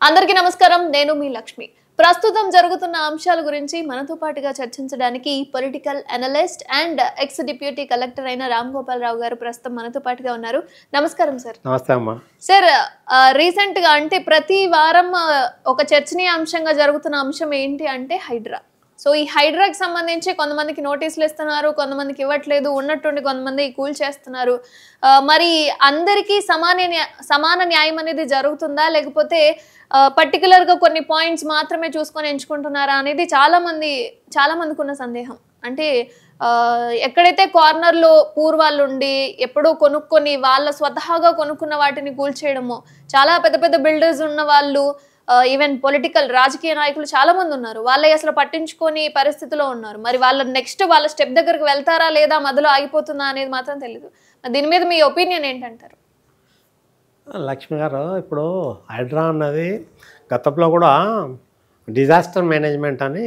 అందరికీ నమస్కారం. నేను మీ లక్ష్మి. ప్రస్తుతం జరుగుతున్న అంశాల గురించి మనతో పాటుగా చర్చించడానికి political analyst and X deputy collector అయిన రామ్ గోపాల్ రావు గారు ప్రస్తుతం మనతో పాటుగా ఉన్నారు. నమస్కారం సార్. నమస్తే అమ్మా. సార్, రీసెంట్ గా అంటే ప్రతి వారం ఒక చర్చనీయాంశంగా జరుగుతున్న అంశం ఏంటి అంటే హైడ్రా. సో ఈ హైడ్రాకి సంబంధించి కొంతమందికి నోటీసులు ఇస్తున్నారు, కొంతమందికి ఇవ్వట్లేదు, ఉన్నట్టుండి కొంతమంది కూల్ చేస్తున్నారు. మరి అందరికీ సమాన న్యాయం అనేది జరుగుతుందా, లేకపోతే పర్టికులర్గా కొన్ని పాయింట్స్ మాత్రమే చూసుకొని ఎంచుకుంటున్నారా అనేది చాలా మందికి ఉన్న సందేహం. అంటే ఎక్కడైతే కార్నర్లో పూర్వాళ్ళు ఉండి ఎప్పుడూ కొనుక్కొని వాళ్ళ స్వతహాగా కొనుక్కున్న వాటిని కూల్చేయడమో, చాలా పెద్ద పెద్ద బిల్డర్స్ ఉన్న వాళ్ళు, ఈవెన్ పొలిటికల్ రాజకీయ నాయకులు చాలా మంది ఉన్నారు, వాళ్ళే అసలు పట్టించుకొని పరిస్థితిలో ఉన్నారు. మరి వాళ్ళ నెక్స్ట్ వాళ్ళ స్టెప్ దగ్గరకు వెళ్తారా లేదా మధ్యలో ఆగిపోతుందా అనేది మాత్రం తెలియదు. దీని మీద మీ ఒపీనియన్ ఏంటంటారు? లక్ష్మి గారు, ఇప్పుడు హైడ్రా అన్నది గతంలో కూడా డిజాస్టర్ మేనేజ్మెంట్ అని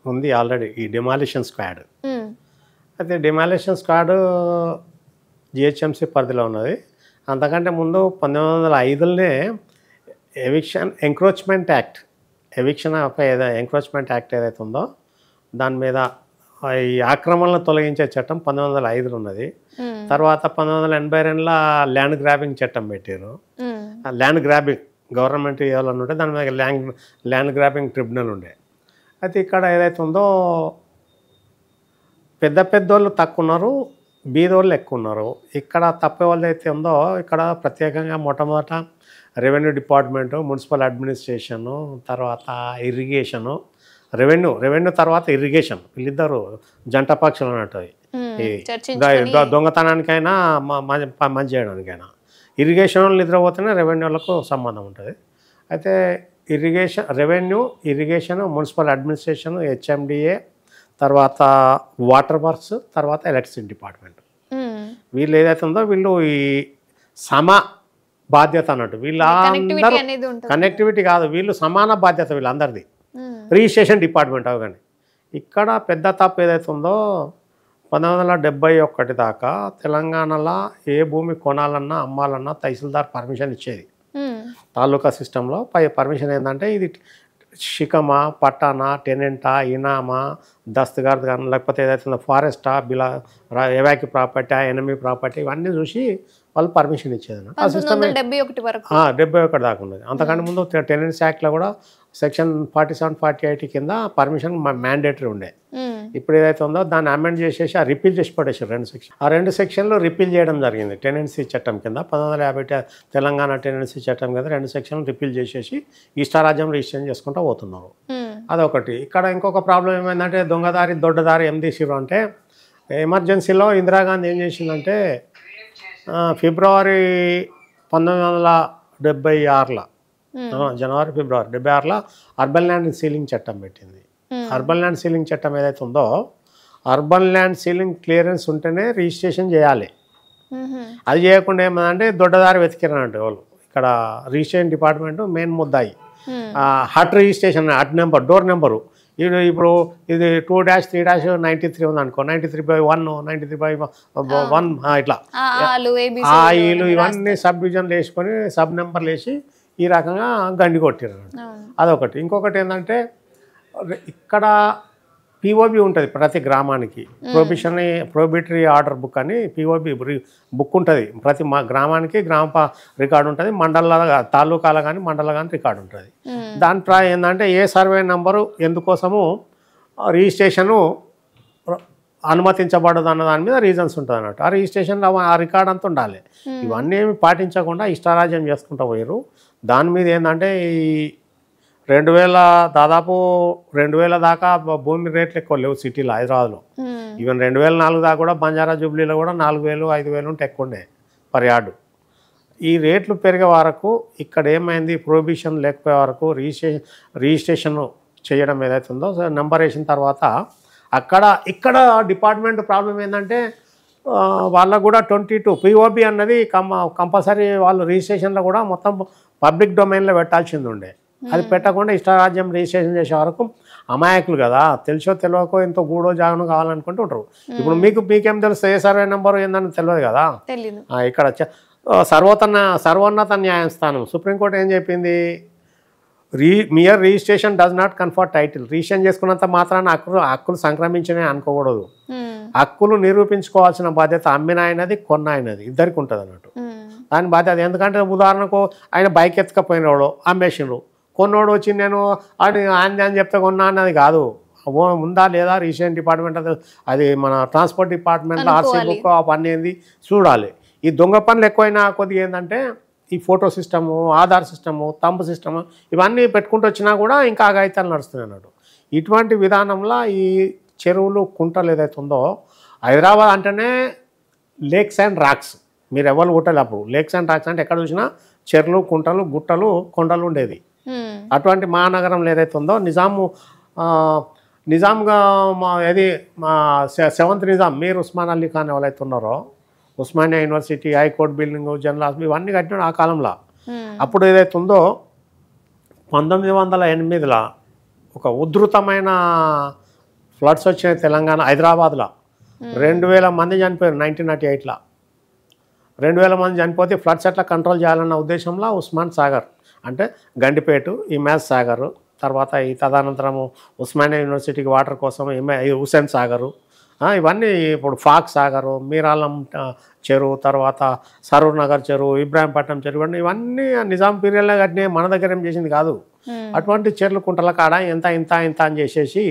ఉంది ఆల్రెడీ, ఈ డిమాలిషన్ స్క్వాడ్. అయితే డిమాలిషన్ స్క్వాడ్ జిహెచ్ఎంసీ పరిధిలో ఉన్నది. అంతకంటే ముందు 1905లోనే ఎంక్రోచ్మెంట్ యాక్ట్ ఏదైతే ఉందో దాని మీద ఈ ఆక్రమణలను తొలగించే చట్టం 1905లో ఉన్నది. తర్వాత 1982లో ల్యాండ్ గ్రాబింగ్ చట్టం పెట్టారు. ల్యాండ్ గ్రాబింగ్ గవర్నమెంట్ ఇవ్వాలని ఉంటే దాని మీద ల్యాండ్ గ్రాబింగ్ ట్రిబ్యునల్ ఉండే. అయితే ఇక్కడ ఏదైతే ఉందో పెద్దోళ్ళు తక్కువ ఉన్నారు, బీదోళ్ళు ఎక్కువ ఉన్నారు. ఇక్కడ తప్పే వాళ్ళు అయితే ఉందో ఇక్కడ ప్రత్యేకంగా మొట్టమొదట రెవెన్యూ డిపార్ట్మెంటు, మున్సిపల్ అడ్మినిస్ట్రేషను, తర్వాత ఇరిగేషను, రెవెన్యూ తర్వాత ఇరిగేషన్, వీళ్ళిద్దరు జంట పక్షులు అన్నట్టు. దొంగతనానికైనా మంచి చేయడానికైనా ఇరిగేషన్ వాళ్ళు నిద్రపోతేనే రెవెన్యూలకు సంబంధం ఉంటుంది. అయితే ఇరిగేషన్, మున్సిపల్ అడ్మినిస్ట్రేషన్, హెచ్ఎండిఏ, తర్వాత వాటర్ వర్క్స్, తర్వాత ఎలక్ట్రిసిటీ డిపార్ట్మెంట్, వీళ్ళు ఏదైతే ఉందో వీళ్ళు ఈ బాధ్యత అన్నట్టు. వీళ్ళందరూ కనెక్టివిటీ కాదు, వీళ్ళు సమాన బాధ్యత వీళ్ళందరిది. రిజిస్ట్రేషన్ డిపార్ట్మెంట్ అవగానే ఇక్కడ పెద్ద తప్పు ఏదైతే ఉందో 1971 దాకా తెలంగాణలో ఏ భూమి కొనాలన్నా అమ్మాలన్నా తహసీల్దార్ పర్మిషన్ ఇచ్చేది. తాలూకా సిస్టంలో పర్మిషన్ ఏంటంటే ఇది షికమా, పట్టానా, టెనెంటా, ఇనామా, దస్తగార్డ్ కానీ లేకపోతే ఏదైతే ఫారెస్టా, ఎవాకి ప్రాపర్టీ, ఎనమీ ప్రాపర్టీ, ఇవన్నీ చూసి వాళ్ళు పర్మిషన్ ఇచ్చేది. ఆ సిస్టమ్ 71 దాకా ఉన్నది. అంతకంటే ముందు టెనెన్స్ యాక్ట్లో కూడా సెక్షన్ 47, 48 కింద పర్మిషన్ మ్యాండేటరీ ఉండే. ఇప్పుడు ఏదైతే ఉందో దాన్ని అమెండ్ చేసేసి రిపీల్ చేసి పడేసారు 2 సెక్షన్. ఆ 2 సెక్షన్లు రిపీల్ చేయడం జరిగింది టెనెన్సీ చట్టం కింద. 1950 తెలంగాణ టెనెన్సీ చట్టం కింద 2 సెక్షన్లు రిపీల్ చేసేసి ఇష్టారాజ్యం రిజిస్ట్రేషన్ చేసుకుంటూ పోతున్నారు. అదొకటి. ఇక్కడ ఇంకొక ప్రాబ్లం ఏమైందంటే దొడ్డదారి ఏం తీసిరు అంటే, ఎమర్జెన్సీలో ఇందిరాగాంధీ ఏం చేసిందంటే ఫిబ్రవరి 1976లో ఫిబ్రవరి 76లో అర్బన్ ల్యాండ్ సీలింగ్ చట్టం పెట్టింది. అర్బన్ ల్యాండ్ సీలింగ్ చట్టం ఏదైతే ఉందో అర్బన్ ల్యాండ్ సీలింగ్ క్లియరెన్స్ ఉంటేనే రిజిస్ట్రేషన్ చేయాలి. అది చేయకుండా ఏమంటే దొడ్డదారి వెతికిరన్నట్టు వాళ్ళు. ఇక్కడ రిజిస్ట్రేషన్ డిపార్ట్మెంట్ మెయిన్ ముద్దాయి. Hot registration, hot number, door number, ఇప్పుడు ఇది 2-3-93 ఉంది అనుకో, 93/1, 93/1 ఇట్లా ఆయిలు ఇవన్నీ సబ్ డివిజన్లు వేసుకొని సబ్ నెంబర్లు వేసి ఈ రకంగా గండి కొట్టారు. అదొకటి. ఇంకొకటి ఏంటంటే ఇక్కడ పిఓబి ఉంటుంది ప్రతి గ్రామానికి. ప్రొహిబిటరీ ఆర్డర్ బుక్ అని పిఓబి బుక్ ఉంటుంది ప్రతి గ్రామానికి. రికార్డు ఉంటుంది. తాలూకాల కానీ మండల కానీ రికార్డు ఉంటుంది. దాంట్లో ఏంటంటే ఏ సర్వే నెంబరు ఎందుకోసము రిజిస్ట్రేషను అనుమతించబడదు అన్న దాని మీద రీజన్స్ ఉంటుంది అన్నట్టు. ఆ రిజిస్ట్రేషన్లో ఆ రికార్డ్ అంతా ఉండాలి. ఇవన్నీ ఏమి పాటించకుండా ఇష్టారాజ్యం చేసుకుంటూ పోయారు. దాని మీద ఏంటంటే ఈ దాదాపు 2000 దాకా భూమి రేట్లు ఎక్కువ లేవు సిటీలో, హైదరాబాద్లో. ఈవెన్ 2004 దాకా కూడా బంజారా జూబ్లీలో కూడా 4000, 5000 ఉంటే ఎక్కువ ఉండే పర్ యార్డు. ఈ రేట్లు పెరిగే వరకు ఇక్కడ ఏమైంది, ప్రొహిబిషన్ లేకపోయే వరకు రిజిస్ట్రేషన్ చేయడం ఏదైతే ఉందో నెంబర్ వేసిన తర్వాత ఇక్కడ డిపార్ట్మెంట్ ప్రాబ్లం ఏంటంటే వాళ్ళకు కూడా 22 పిఓబి అన్నది కంపల్సరీ వాళ్ళు రిజిస్ట్రేషన్లో కూడా మొత్తం పబ్లిక్ డొమైన్లో పెట్టాల్సింది ఉండే. అది పెట్టకుండా ఇష్టారాజ్యం రిజిస్ట్రేషన్ చేసే వరకు అమాయకులు కదా, తెలిసో తెలియకో ఎంతో గూడో జాగనో కావాలనుకుంటూ ఉంటారు. ఇప్పుడు మీకేం తెలుసు ఏ సర్వే నెంబర్ ఏందని తెలియదు కదా. ఇక్కడ సర్వోన్నత న్యాయస్థానం సుప్రీంకోర్టు ఏం చెప్పింది, mere registration does not confer title. Registration చేసుకున్నంత మాత్రాన హక్కులు సంక్రమించినవి అనుకోకూడదు. హక్కులు నిరూపించుకోవాల్సిన బాధ్యత అమ్మిన ఆయనది, కొన్న ఆయనది, ఇద్దరికి ఉంటుంది అన్నట్టు దాని బాధ్యత. ఎందుకంటే ఉదాహరణకు ఆయన బైక్ ఎత్తుకపోయినోడు అమ్మేసిండ్రు, కొన్నోడు వచ్చి నేను ఆయన అని చెప్తే కొన్నా అన్నది కాదు. ఉందా లేదా రిజిస్ట్రేషన్ డిపార్ట్మెంట్ అది మన ట్రాన్స్పోర్ట్ డిపార్ట్మెంట్ ఆర్సీ బుక్ అవన్నీ ఏంది చూడాలి. ఈ దొంగ పనులు ఎక్కువైనా కొద్దిగా ఏంటంటే ఈ photo system, Aadhaar system, thumb system ఇవన్నీ పెట్టుకుంటూ వచ్చినా కూడా ఇంకా ఆగాయితాలు నడుస్తున్నాయి అన్నట్టు. ఇటువంటి విధానంలో ఈ చెరువులు, కుంటలు ఏదైతే ఉందో, హైదరాబాద్ అంటేనే లేక్స్ అండ్ రాక్స్. మీరు ఎవరు కుట్టాలి అప్పుడు లేక్స్ అండ్ రాక్స్ అంటే ఎక్కడ చూసినా చెరువులు, కుంటలు, గుట్టలు, కొండలు ఉండేది. అటువంటి మహానగరంలో ఏదైతే ఉందో నిజాంగా మా 7th నిజాం మీర్ ఉస్మాన్ అలీ ఖాన్ ఎవరైతే ఉన్నారో, Osmania university, high court building, general hospital ఇవన్నీ కట్టినాడు ఆ కాలంలో. అప్పుడు ఏదైతే ఉందో 1908లో ఒక ఉధృతమైన ఫ్లడ్స్ వచ్చినాయి తెలంగాణ హైదరాబాద్లో. 2000 మంది చనిపోయారు 1908లో. 2000 మంది చనిపోతే ఫ్లడ్స్ ఎట్లా కంట్రోల్ చేయాలన్న ఉద్దేశంలో ఉస్మాన్ సాగర్ అంటే గండిపేట, ఇమాజ్ సాగర్, తర్వాత ఈ తదనంతరము ఉస్మానియా యూనివర్సిటీకి వాటర్ కోసం హుసేన్ సాగరు, ఇవన్నీ ఇప్పుడు ఫాక్ సాగరు, మీరాలం చెరువు, తర్వాత సరూర్ నగర్ చెరువు, ఇబ్రాహీంపట్నం చెరువు, ఇవన్నీ నిజాం పీరియడ్లో కట్టినాయి, మన దగ్గర ఏం చేసింది కాదు. అటువంటి చెర్లు, కుంటల కాడ ఇంత ఇంత ఇంత అని చేసేసి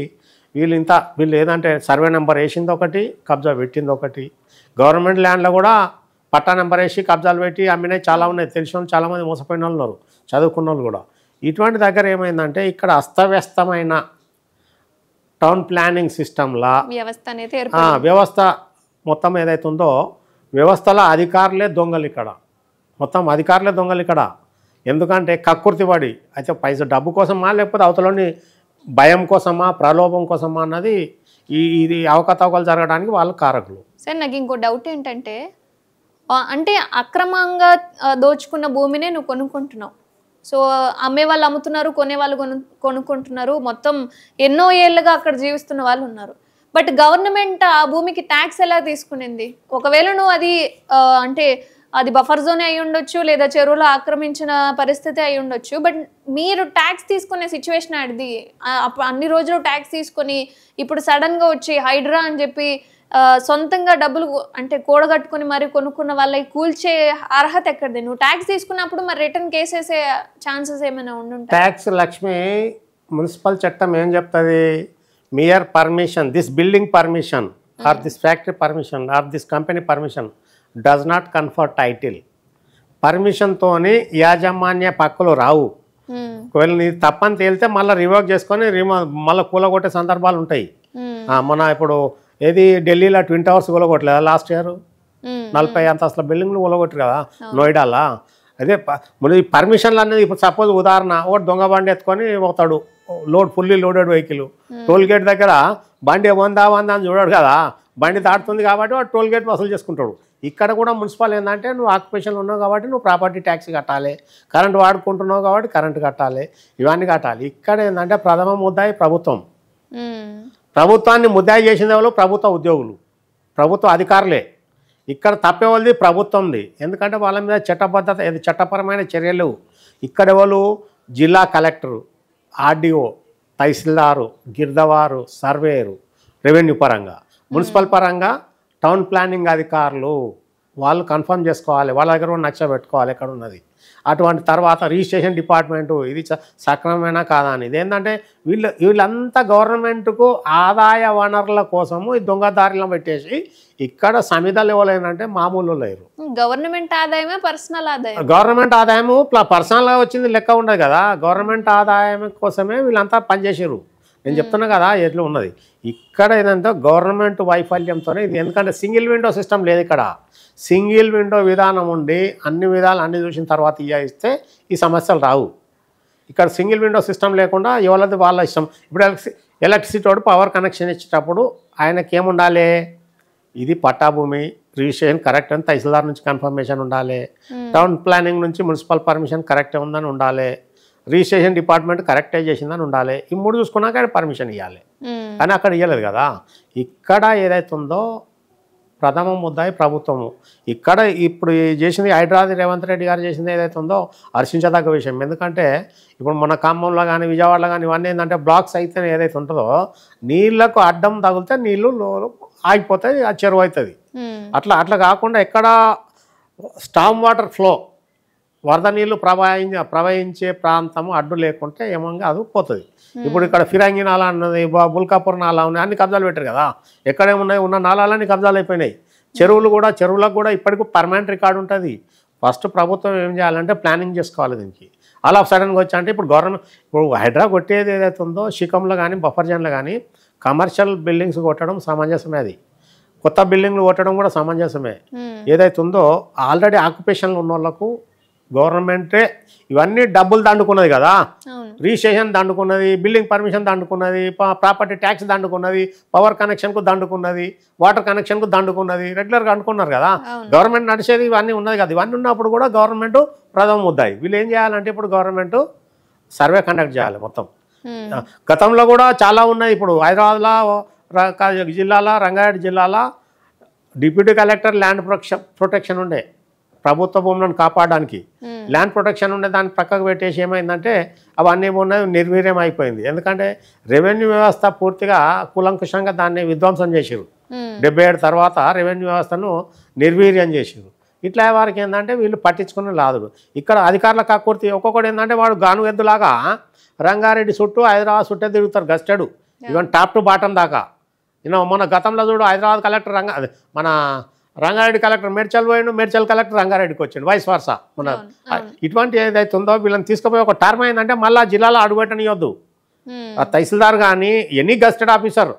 వీళ్ళు ఏదంటే సర్వే నెంబర్ వేసింది ఒకటి, కబ్జా పెట్టింది ఒకటి. గవర్నమెంట్ ల్యాండ్లో కూడా పట్టా నెంబర్ వేసి కబ్జాలు పెట్టి అమ్మినాయి చాలా ఉన్నాయి. తెలిసిన వాళ్ళు చాలామంది మోసపోయిన వాళ్ళు ఉన్నారు, చదువుకున్న వాళ్ళు కూడా. ఇటువంటి దగ్గర ఏమైందంటే ఇక్కడ అస్తవ్యస్తమైన టౌన్ ప్లానింగ్ సిస్టంలా వ్యవస్థ మొత్తం ఏదైతే ఉందో, వ్యవస్థలో అధికారులే దొంగలు ఇక్కడ, మొత్తం అధికారులే దొంగలు ఇక్కడ. ఎందుకంటే కక్కుర్తి పడి అయితే డబ్బు కోసమా లేకపోతే అవతలని భయం కోసమా, ప్రలోభం కోసమా అన్నది ఇది అవకతవకలు జరగడానికి వాళ్ళు కారకులు. సార్ నాకు ఇంకో డౌట్ ఏంటంటే, అంటే అక్రమంగా దోచుకున్న భూమినే నువ్వు కొనుక్కుంటున్నావు. సో అమ్మే వాళ్ళు అమ్ముతున్నారు, కొనేవాళ్ళు కొనుక్కుంటున్నారు, మొత్తం ఎన్నో ఏళ్ళుగా అక్కడ జీవిస్తున్న వాళ్ళు ఉన్నారు. బట్ గవర్నమెంట్ ఆ భూమికి ట్యాక్స్ ఎలా తీసుకునింది? ఒకవేళ నువ్వు అది అంటే అది బఫర్ జోనే అయి ఉండొచ్చు, లేదా చెరువులో ఆక్రమించిన పరిస్థితి అయి ఉండొచ్చు. బట్ మీరు ట్యాక్స్ తీసుకునే సిచ్యువేషన్ అది అన్ని రోజులు ట్యాక్స్ తీసుకొని ఇప్పుడు సడన్గా వచ్చి హైడ్రా అని చెప్పి సొంతంగా డబ్బులు అంటే కూడగట్టుకుని మరి కొనుక్కున్న వాళ్ళకి కూల్చే అర్హత ఎక్కడిది? నువ్వు ట్యాక్స్ తీసుకున్నప్పుడు మరి రిటర్న్ కేసేసే ఛాన్సెస్ ఏమైనా ఉండుంటాయి? ట్యాక్స్ లక్ష్మి మున్సిపల్ చట్టం ఏం చెప్తుంది? Mere permission, this building permission or this factory permission or this company permission does not confer title. పర్మిషన్తోని యాజమాన్య పక్కులు రావు. ఒకవేళ నీ తప్పని తేలితే మళ్ళీ రివోక్ చేసుకొని మళ్ళీ కూలగొట్టే సందర్భాలు ఉంటాయి. మన ఇప్పుడు ఏది ఢిల్లీలో ట్విన్ టవర్స్ కూలగొట్టలేదా లాస్ట్ ఇయర్? 40 అంతస్తుల బిల్డింగ్లు కూలగొట్టారు కదా నోయిడాలో. అదే ఈ పర్మిషన్లు అనేది ఇప్పుడు సపోజ్ ఉదాహరణ ఒకటి దొంగ బండి ఎత్తుకొని పోతాడు, fully loaded vehicle, toll gate దగ్గర బండి వందా అని చూడాడు కదా, బండి దాటుతుంది కాబట్టి వాడు టోల్ గేట్ వసూలు చేసుకుంటాడు. ఇక్కడ కూడా మున్సిపల్ ఏంటంటే నువ్వు ఆక్యుపేషన్లో ఉన్నావు కాబట్టి నువ్వు ప్రాపర్టీ ట్యాక్స్ కట్టాలి, కరెంట్ వాడుకుంటున్నావు కాబట్టి కరెంట్ కట్టాలి, ఇవన్నీ కట్టాలి. ఇక్కడ ఏంటంటే ప్రథమ ముద్దాయి ప్రభుత్వం. ప్రభుత్వాన్ని ముద్దాయి చేసిన వాళ్ళు ప్రభుత్వ ఉద్యోగులు, ప్రభుత్వ అధికారులే. ఇక్కడ తప్పేవాళ్ళది ప్రభుత్వంది. ఎందుకంటే వాళ్ళ మీద చట్టబద్ధత, చట్టపరమైన చర్యలు ఇక్కడ వాళ్ళు జిల్లా కలెక్టరు, ఆర్డీఓ, తహసీల్దారు, గిర్దవారు, సర్వేయరు, రెవెన్యూ పరంగా, మున్సిపల్ పరంగా టౌన్ ప్లానింగ్ అధికారులు వాళ్ళు కన్ఫర్మ్ చేసుకోవాలి, వాళ్ళ దగ్గర నచ్చ పెట్టుకోవాలి ఎక్కడ ఉన్నది. అటువంటి తర్వాత రిజిస్ట్రేషన్ డిపార్ట్మెంటు ఇది సక్రమమైన కాదా అని. ఇదేంటంటే వీళ్ళంతా గవర్నమెంట్కు ఆదాయ వనరుల కోసము ఈ దొంగదారిలో పెట్టేసి ఇక్కడ సమిత లెవెల్ ఏంటంటే మామూలు లేరు. గవర్నమెంట్ ఆదాయమే పర్సనల్ ఆదాయం. గవర్నమెంట్ ఆదాయము పర్సనల్గా వచ్చింది లెక్క ఉండదు కదా, గవర్నమెంట్ ఆదాయం కోసమే వీళ్ళంతా పనిచేసారు. నేను చెప్తున్నా కదా ఎట్లా ఉన్నది. ఇక్కడ ఏదంటే గవర్నమెంట్ వైఫల్యంతోనే ఇది. ఎందుకంటే సింగిల్ విండో సిస్టమ్ లేదు ఇక్కడ. సింగిల్ విండో విధానం ఉండి అన్ని విధాలు అన్ని చూసిన తర్వాత ఇస్తే ఈ సమస్యలు రావు. ఇక్కడ సింగిల్ విండో సిస్టమ్ లేకుండా ఎవరిది వాళ్ళ ఇష్టం. ఇప్పుడు ఎలక్ట్రిసిటీ వాడు పవర్ కనెక్షన్ ఇచ్చేటప్పుడు ఆయనకి ఏముండాలి? ఇది పట్టాభూమి, రిజిస్ట్రేషన్ కరెక్ట్ అని తహసీల్దార్ నుంచి కన్ఫర్మేషన్ ఉండాలి, టౌన్ ప్లానింగ్ నుంచి మున్సిపల్ పర్మిషన్ కరెక్టే ఉందని ఉండాలి, రిజిస్ట్రేషన్ డిపార్ట్మెంట్ కరెక్టే చేసిందని ఉండాలి. ఈ 3 చూసుకున్నాక ఆయన పర్మిషన్ ఇవ్వాలి. కానీ అక్కడ ఇవ్వలేదు కదా. ఇక్కడ ఏదైతే ఉందో ప్రథమ ముద్దాయి ప్రభుత్వము. ఇక్కడ ఇప్పుడు చేసింది హైడ్రాది రేవంత్ రెడ్డి గారు చేసింది ఏదైతే ఉందో హర్షించదగ్గ విషయం. ఎందుకంటే ఇప్పుడు మన ఖమ్మంలో కానీ విజయవాడలో కానీ ఇవన్నీ ఏంటంటే బ్లాక్స్ అయితే ఏదైతే ఉంటుందో నీళ్లకు అడ్డం తగిలితే నీళ్లు ఆగిపోతాయి, అది చెరువు అవుతుంది. అట్లా కాకుండా ఎక్కడ స్టామ్ వాటర్ ఫ్లో వరద నీళ్లు ప్రవహించే ప్రాంతము అడ్డు లేకుంటే ఏమంగా అది పోతుంది. ఇప్పుడు ఇక్కడ ఫిరంగి నాలా అన్నది, బుల్కాపూర్ నాలా ఉన్నాయి, అన్ని కబ్జాలు పెట్టారు కదా. ఎక్కడేమున్నాయి ఉన్న నాలాలన్నీ కబ్జాలు అయిపోయినాయి. చెరువులకు కూడా ఇప్పటికీ పర్మనెంట్ రికార్డు ఉంటుంది. ఫస్ట్ ప్రభుత్వం ఏం చేయాలంటే ప్లానింగ్ చేసుకోవాలి దీనికి. అలా సడన్గా వచ్చి అంటే ఇప్పుడు గవర్నమెంట్ ఇప్పుడు హైడ్రా కొట్టేది ఏదైతే ఉందో శిఖంలో కానీ బఫర్ జోన్లో కానీ కమర్షియల్ బిల్డింగ్స్ కొట్టడం సమంజసమే. అది కొత్త బిల్డింగ్లు కొట్టడం కూడా సమంజసమే. ఏదైతే ఉందో ఆల్రెడీ ఆక్యుపేషన్లో ఉన్న వాళ్ళకు గవర్నమెంటే ఇవన్నీ డబ్బులు దండుకున్నది కదా, రిజిస్ట్రేషన్ దండుకున్నది, బిల్డింగ్ పర్మిషన్ దండుకున్నది, ప్రాపర్టీ ట్యాక్స్ దండుకున్నది, పవర్ కనెక్షన్కు దండుకున్నది, వాటర్ కనెక్షన్కు దండుకున్నది, రెగ్యులర్గా అనుకున్నారు కదా. గవర్నమెంట్ నడిచేది ఇవన్నీ ఉన్నది కదా. ఇవన్నీ ఉన్నప్పుడు కూడా గవర్నమెంట్ ప్రథమ ముద్దాయి. వీళ్ళు ఏం చేయాలంటే ఇప్పుడు గవర్నమెంట్ సర్వే కండక్ట్ చేయాలి మొత్తం. గతంలో కూడా చాలా ఉన్నాయి. ఇప్పుడు హైదరాబాద్లో జిల్లాలో రంగారెడ్డి జిల్లాలో డిప్యూటీ కలెక్టర్ ల్యాండ్ ప్రొటెక్షన్ ఉండే, ప్రభుత్వ భూములను కాపాడడానికి ల్యాండ్ ప్రొటెక్షన్ ఉండే, దాన్ని పక్కకు పెట్టేసి ఏమైందంటే అవన్నీ ఉన్నాయి నిర్వీర్యం అయిపోయింది. ఎందుకంటే రెవెన్యూ వ్యవస్థ పూర్తిగా కూలంకుషంగా దాన్ని విధ్వంసం చేసారు. 77 తర్వాత రెవెన్యూ వ్యవస్థను నిర్వీర్యం చేసారు. ఇట్లా వారికి ఏంటంటే వీళ్ళు పట్టించుకుని లాదుడు. ఇక్కడ అధికారుల కక్కుర్తి ఒక్కొక్కటి ఏంటంటే వాడు గాను ఎద్దులాగా రంగారెడ్డి చుట్టూ హైదరాబాద్ చుట్టే తిరుగుతారు గస్టెడు, ఈవెన్ టాప్ టు బాటం దాకా. మన గతంలో చూడు హైదరాబాద్ కలెక్టర్ మన రంగారెడ్డి కలెక్టర్ మేడ్చల్ పోయిండు, మేడ్చల్ కలెక్టర్ రంగారెడ్డికి వచ్చిండు, వైస్ వర్సా. మన ఇటువంటి ఏదైతే ఉందో వీళ్ళని తీసుకుపోయి ఒక టర్మ్ అయిందంటే మళ్ళీ జిల్లాలో అడుగుపెట్టనియొద్దు. తహసీల్దార్ కానీ ఎనీ గస్టెడ్ ఆఫీసర్,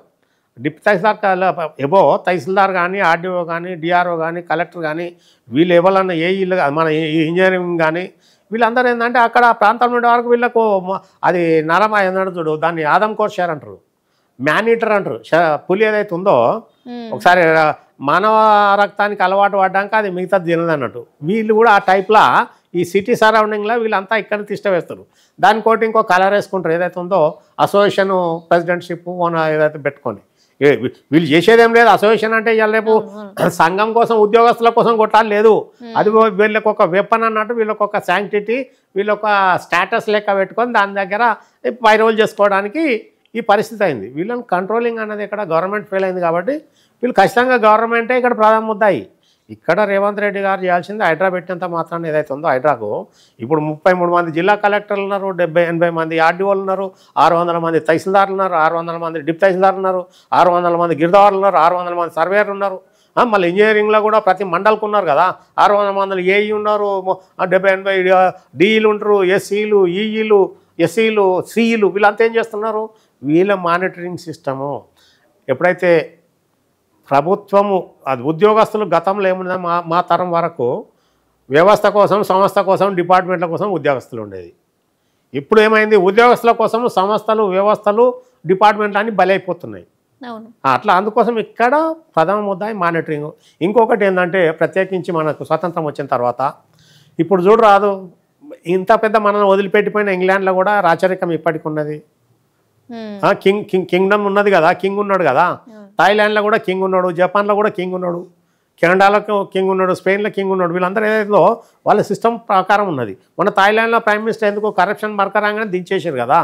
డిప్యూటీ తహసీల్దార్ ఎబో తహసీల్దార్ కానీ, ఆర్డీఓ కానీ, డిఆర్ఓ కానీ, కలెక్టర్ కానీ, వీళ్ళు ఎవరన్నా ఏఈలు మన ఇంజనీరింగ్ కానీ వీళ్ళందరూ ఏంటంటే అక్కడ ప్రాంతం నుండి వరకు వీళ్ళకు అది నరమ ఏంటంటే చూడు దాన్ని ఆదం కోర్షార్ అంటారు, మ్యానీటర్ అంటారు. పులి ఏదైతే ఉందో ఒకసారి మానవ రక్తానికి అలవాటు పడ్డాక అది మిగతాది తినదు అన్నట్టు. వీళ్ళు కూడా ఆ టైప్లా ఈ సిటీ సరౌండింగ్లో వీళ్ళంతా ఇక్కడ తిష్ట వేస్తారు. దానికోటి ఇంకో కలర్ వేసుకుంటారు. ఏదైతే ఉందో అసోసియేషన్ ప్రెసిడెంట్షిప్ ఏదైతే పెట్టుకొని వీళ్ళు చేసేదేం లేదు. అసోసియేషన్ అంటే ఇవాళ రేపు సంఘం కోసం ఉద్యోగస్తుల కోసం కొట్టాలి లేదు, అది వీళ్ళకి ఒక వెపన్ అన్నట్టు, వీళ్ళకి ఒక శాంక్టిటీ, వీళ్ళొక స్టేటస్ లెక్క పెట్టుకొని దాని దగ్గర పైరోల్ చేసుకోవడానికి ఈ పరిస్థితి అయింది. వీళ్ళని కంట్రోలింగ్ అన్నది ఇక్కడ గవర్నమెంట్ ఫెయిల్ అయింది. కాబట్టి వీళ్ళు ఖచ్చితంగా గవర్నమెంటే ఇక్కడ ప్రథమ ముద్దాయి. ఇక్కడ రేవంత్ రెడ్డి గారు చేయాల్సింది హైడ్రా పెట్టినంత మాత్రాన్ని ఏదైతే ఉందో హైడ్రాకు ఇప్పుడు 33 మంది జిల్లా కలెక్టర్లు ఉన్నారు, 70-80 మంది ఆర్డీఓలు ఉన్నారు, 600 మంది తహసీల్దార్లు ఉన్నారు, 600 మంది డిప్యూటీ తహసీల్దార్లు ఉన్నారు, 600 మంది గిరిదారులు ఉన్నారు, 600 మంది సర్వేయర్లు ఉన్నారు. మళ్ళీ ఇంజనీరింగ్లో కూడా ప్రతి మండలకు ఉన్నారు కదా, 600 మంది ఏఈ ఉన్నారు, 70-80 డిఈలు ఉంటారు, ఎస్సీలు, ఈఈలు, ఎస్సీలు, సిఈలు. వీళ్ళంతా ఏం చేస్తున్నారు? వీళ్ళ మానిటరింగ్ సిస్టము ఎప్పుడైతే ప్రభుత్వము అది ఉద్యోగస్తులు గతంలో ఏముంది మా తరం వరకు వ్యవస్థ కోసం, సంస్థ కోసం, డిపార్ట్మెంట్ల కోసం ఉద్యోగస్తులు ఉండేది. ఇప్పుడు ఏమైంది? ఉద్యోగస్తుల కోసం సంస్థలు, వ్యవస్థలు, డిపార్ట్మెంట్లు అన్నీ బలైపోతున్నాయి. అట్లా అందుకోసం ఇక్కడ ప్రథమ ముద్దాయి మానిటరింగ్. ఇంకొకటి ఏంటంటే ప్రత్యేకించి మనకు స్వతంత్రం వచ్చిన తర్వాత ఇప్పుడు చూడరాదు, ఇంత పెద్ద మనల్ని వదిలిపెట్టిపోయిన ఇంగ్లాండ్లో కూడా రాచరికం ఇప్పటికి ఉన్నది. కింగ్డమ్ ఉన్నది కదా, కింగ్ ఉన్నాడు కదా. థాయిలాండ్లో కూడా కింగ్ ఉన్నాడు, జపాన్లో కూడా కింగ్ ఉన్నాడు, కెనడాలో కింగ్ ఉన్నాడు, స్పెయిన్లో కింగ్ ఉన్నాడు. వీళ్ళందరూ ఏదైతే వాళ్ళ సిస్టమ్ ప్రకారం ఉన్నది. మన థాయిలాండ్లో ప్రైమ్ మినిస్టర్ ఎందుకు కరప్షన్ మరకరాగానే దించేసారు కదా.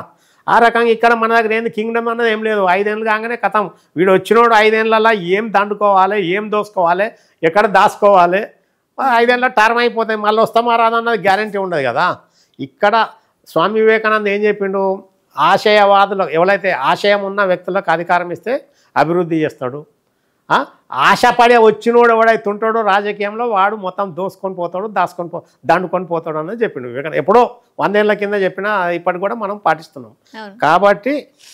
ఆ రకంగా ఇక్కడ మన దగ్గర ఏంది కింగ్డమ్ అన్నది ఏం లేదు. 5 ఏళ్ళు కాగానే కథం. వీడు వచ్చినోడు 5 ఏళ్ళలో ఏం దండుకోవాలి, ఏం దోసుకోవాలి, ఎక్కడ దాచుకోవాలి, 5 ఏళ్ళ టర్మ్ అయిపోతాయి, మళ్ళీ వస్తామా రాదన్నది గ్యారంటీ ఉండదు కదా. ఇక్కడ స్వామి వివేకానంద ఏం చెప్పిండు? ఆశయవాదులకు ఎవరైతే ఆశయం ఉన్న వ్యక్తులకు అధికారం ఇస్తే అభివృద్ధి చేస్తాడు. ఆశపడే వచ్చినోడు ఎవడైతే ఉంటాడో రాజకీయంలో వాడు మొత్తం దోసుకొని పోతాడు, దండుకొని పోతాడు అన్నది చెప్పిండు వివేకానంద. ఎప్పుడో 100 ఏళ్ళ కింద చెప్పినా ఇప్పటికి కూడా మనం పాటిస్తున్నాం. కాబట్టి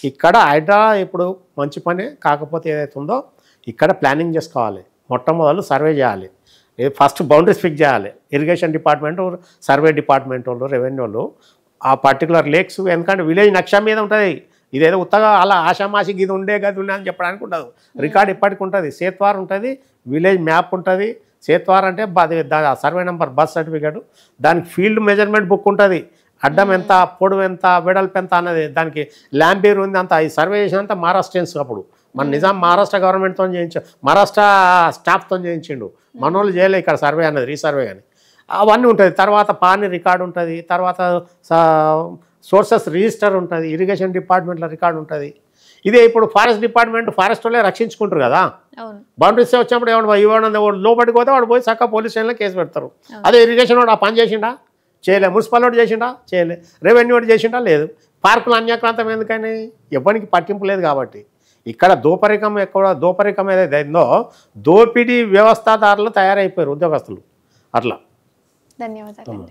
ఇక్కడ హైడ్రా ఇప్పుడు మంచి పని. కాకపోతే ఏదైతే ఉందో ఇక్కడ ప్లానింగ్ చేసుకోవాలి. మొట్టమొదలు సర్వే చేయాలి, ఫస్ట్ బౌండరీస్ ఫిక్స్ చేయాలి. ఇరిగేషన్ డిపార్ట్మెంట్, సర్వే డిపార్ట్మెంట్ వాళ్ళు, రెవెన్యూ వాళ్ళు ఆ పర్టికులర్ లేక్స్, ఎందుకంటే విలేజ్ నక్షా మీద ఉంటుంది. ఇదేదో ఉత్తగా అలా ఆషామాషి ఇది ఉండే గది ఉండే అని చెప్పడానికి ఉండదు. రికార్డ్ ఎప్పటికి ఉంటుంది. సేత్వార్ ఉంటుంది, విలేజ్ మ్యాప్ ఉంటుంది. సేత్వార్ అంటే సర్వే నెంబర్, బర్త్ సర్టిఫికేట్, దానికి ఫీల్డ్ మెజర్మెంట్ బుక్ ఉంటుంది. అడ్డం ఎంత, పొడవు ఎంత, వెడల్పు ఎంత అన్నది, దానికి ల్యాంబీర్ ఉంది అంత. ఈ సర్వే చేసినంత మహారాష్ట్రియన్స్ అప్పుడు మన నిజాం మహారాష్ట్ర గవర్నమెంట్తో చేయించాడు, మహారాష్ట్ర స్టాఫ్తో చేయించిండు. మనోళ్ళు చేయలే ఇక్కడ సర్వే అన్నది, రీసర్వే అని అవన్నీ ఉంటుంది. తర్వాత పాని రికార్డు ఉంటుంది, తర్వాత సోర్సెస్ రిజిస్టర్ ఉంటుంది, ఇరిగేషన్ డిపార్ట్మెంట్లో రికార్డు ఉంటుంది. ఇదే ఇప్పుడు ఫారెస్ట్ డిపార్ట్మెంట్ ఫారెస్ట్ వాళ్ళే రక్షించుకుంటారు కదా. బౌండరీస్ వచ్చినప్పుడు ఇవ్వడం లోపలికి పోతే వాడు పోయి చక్కగా పోలీస్ స్టేషన్లో కేసు పెడతారు. అదే ఇరిగేషన్ వాడు ఆ పని చేసిండా? చేయలే. మున్సిపల్ వాడు చేసిండా? చేయలే. రెవెన్యూ వాడు చేసిండా? లేదు. పార్కులు అన్యాక్రాంతం ఎందుకని? ఎవరికి పట్టింపు లేదు కాబట్టి. ఇక్కడ దోపరికం ఏదైతే అయిందో దోపిడీ వ్యవస్థాదారులు తయారైపోయారు ఉద్యోగస్తులు అట్లా. ధన్యవాదాలు.